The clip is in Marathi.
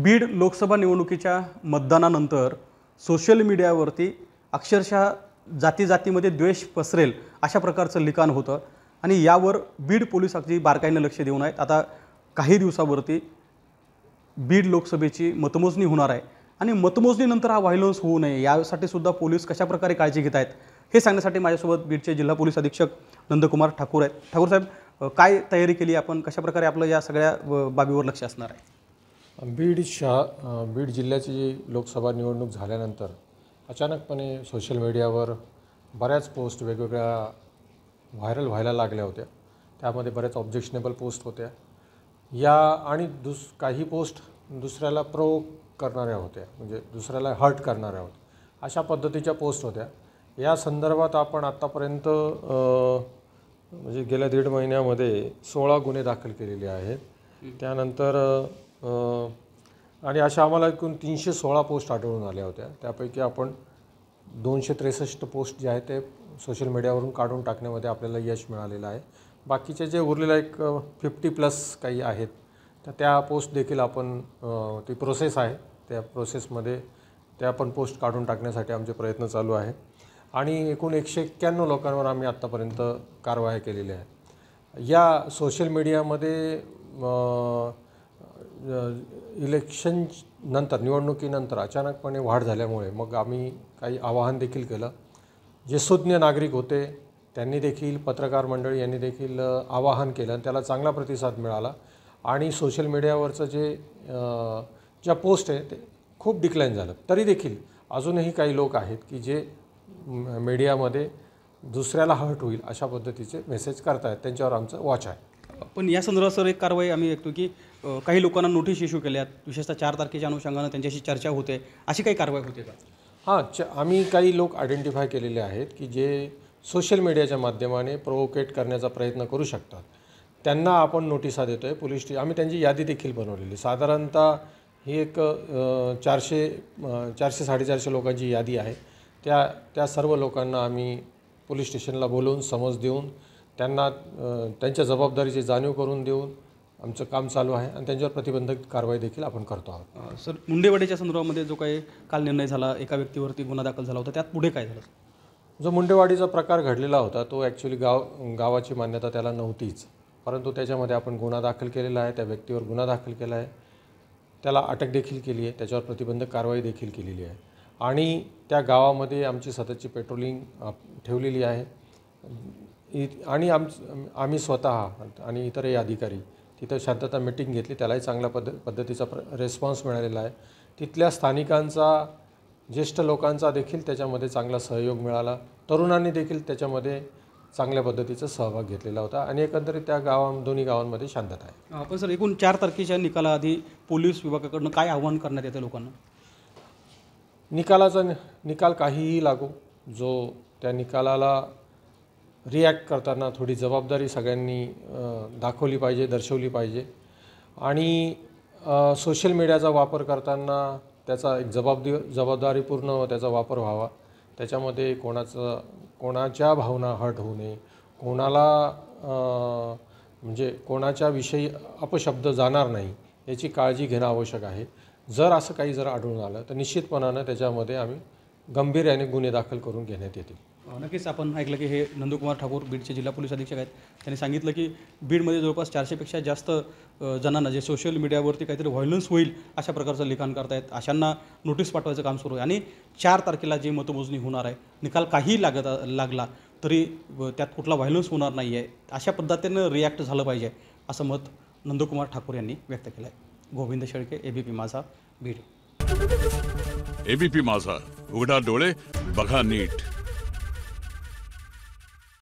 बीड लोकसभा निवडणुकीच्या मतदानानंतर सोशल मीडियावरती अक्षरशः जातीमध्ये द्वेष पसरेल अशा प्रकारचं लिखाण होतं आणि यावर बीड पोलीस अगदी बारकाईने लक्ष देऊन आहेत। आता काही दिवसावरती बीड लोकसभेची मतमोजणी होणार आहे आणि मतमोजणीनंतर हा व्हायलन्स होऊ नये यासाठी सुद्धा पोलीस कशा प्रकारे काळजी घेत आहेत हे सांगण्यासाठी माझ्यासोबत बीडचे जिल्हा पोलीस अधीक्षक नंदकुमार ठाकूर आहेत। ठाकूर साहेब, काय तयारी केली आपण, कशा प्रकारे आपलं या सगळ्या बाबीवर लक्ष असणार आहे? बीड जिल्ह्याची जी लोकसभा निवडणूक झाल्यानंतर अचानकपणे सोशल मीडियावर बऱ्याच पोस्ट वेगवेगळ्या व्हायरल व्हायला लागल्या होत्या। त्यामध्ये बऱ्याच ऑब्जेक्शनेबल पोस्ट होत्या या आणि काही पोस्ट दुसऱ्याला प्रोवोक करणाऱ्या होत्या, म्हणजे दुसऱ्याला हर्ट करणाऱ्या होत्या। अशा पद्धतीच्या पोस्ट होत्या। या संदर्भात आपण आत्तापर्यंत म्हणजे गेल्या 1.5 महिन्यामध्ये 16 गुन्हे दाखल केलेले आहेत। त्यानंतर आणि अशा आम्हाला एकूण 316 पोस्ट आढळून आल्या होत्या। त्यापैकी आपण 263 पोस्ट जे आहेत ते सोशल मीडियावरून काढून टाकण्यामध्ये आपल्याला यश मिळालेलं आहे। बाकीचे जे उरलेले एक 50+ काही आहेत तर त्या पोस्ट देखील आपण ती प्रोसेस आहे, त्या प्रोसेसमध्ये त्या पण पोस्ट काढून टाकण्यासाठी आमचे प्रयत्न चालू आहे आणि एकूण 191 लोकांवर आम्ही आत्तापर्यंत कारवाई केलेली आहे। या सोशल मीडियामध्ये इलेक्शन नंतर निवडणुकीनंतर अचानकपणे वाढ झाल्यामुळे मग आम्ही काही आवाहन देखील केलं। जे सुज्ञ नागरिक होते त्यांनी देखील, पत्रकार मंडळी यांनी देखील आवाहन केलं आणि त्याला चांगला प्रतिसाद मिळाला आणि सोशल मीडियावरचं ज्या पोस्ट आहे ते खूप डिक्लाइन झालं। तरी देखील अजूनही काही लोक आहेत की जे मीडियामध्ये दुसऱ्याला हर्ट होईल अशा पद्धतीचे मेसेज करतायत, त्यांच्यावर आमचं वॉच आहे। पण या संदर्भात सर एक कारवाई आम्ही ऐकतो की काही लोकांना नोटीस इश्यू केल्यात, विशेषतः 4 तारखेच्या अनुषंगाने त्यांच्याशी चर्चा होते, अशी काही कारवाई होते का? हां, आम्ही काही लोक आयडेंटिफाय केलेले आहेत की जे सोशल मीडियाच्या माध्यमाने प्रोवोकेट करण्याचा प्रयत्न करू शकतात। त्यांना आपण नोटिसा देतो आहे। आम्ही त्यांची यादी देखील बनवलेली। साधारणतः ही एक 400-450 लोकांची यादी आहे। त्या सर्व लोकांना आम्ही पोलीस स्टेशनला बोलवून समज देऊन त्यांना त्यांच्या जबाबदारीची जाणीव करून देऊन आमचं काम चालू आहे आणि त्यांच्यावर प्रतिबंधक कारवाई देखील आपण करतो आहोत। सर, मुंडेवाडीच्या संदर्भामध्ये जो काही काल निर्णय झाला, एका व्यक्तीवरती गुन्हा दाखल झाला होता, त्यात पुढे काय झालं? जो मुंडेवाडीचा प्रकार घडलेला होता तो ॲक्च्युली गावाची मान्यता त्याला नव्हतीच, परंतु त्याच्यामध्ये आपण गुन्हा दाखल केलेला आहे। त्या व्यक्तीवर गुन्हा दाखल केला आहे, त्याला अटक देखील केली आहे, त्याच्यावर प्रतिबंधक कारवाई देखील केलेली आहे आणि त्या गावामध्ये आमची सततची पेट्रोलिंग ठेवलेली आहे आणि आम्ही स्वतः आणि इतरही अधिकारी तिथं शांतता मीटिंग घेतली, त्यालाही चांगल्या पद्धतीचा रिस्पॉन्स मिळालेला आहे। तिथल्या स्थानिकांचा, ज्येष्ठ लोकांचा देखील त्याच्यामध्ये चांगला सहयोग मिळाला। तरुणांनी देखील त्याच्यामध्ये चांगल्या पद्धतीचा सहभाग घेतलेला होता आणि एकंदरीत त्या दोन्ही गावांमध्ये शांतता आहे। आपण सर, एकूण 4 तारखेच्या निकालाआधी पोलीस विभागाकडून काय आव्हान करण्यात येतं लोकांना? निकाल काहीही लागो, जो त्या निकालाला रिॲक्ट करताना थोडी जबाबदारी सगळ्यांनी दाखवली पाहिजे, दर्शवली पाहिजे आणि सोशल मीडियाचा वापर करताना त्याचा एक जबाबदारीपूर्ण त्याचा वापर व्हावा। त्याच्यामध्ये कोणाच्या भावना हर्ट होऊ नये, म्हणजे कोणाच्या विषयी अपशब्द जाणार नाही याची काळजी घेणं आवश्यक आहे। जर असं काही आढळून आलं तर निश्चितपणानं त्याच्यामध्ये आम्ही गंभीर्याने गुन्हे दाखल करून घेण्यात येतील। नक्कीच आपण ऐकलं की हे नंदकुमार ठाकूर बीडचे जिल्हा पोलीस अधीक्षक आहेत। त्यांनी सांगितलं की बीडमध्ये जवळपास 400पेक्षा जास्त जणांना जे सोशल मीडियावरती काहीतरी व्हायलन्स होईल अशा प्रकारचं लिखाण करतायत, अशांना नोटीस पाठवायचं काम सुरू आहे आणि 4 तारखेला जी मतमोजणी होणार आहे, निकाल काही लागला तरी त्यात कुठला व्हायलन्स होणार नाही आहे, अशा पद्धतीनं रिॲक्ट झालं पाहिजे असं मत नंदकुमार ठाकूर यांनी व्यक्त केलं आहे। गोविंद शेळके, ABP माझा, बीड। ABP माझा, उघडा डोळे बघा नीट।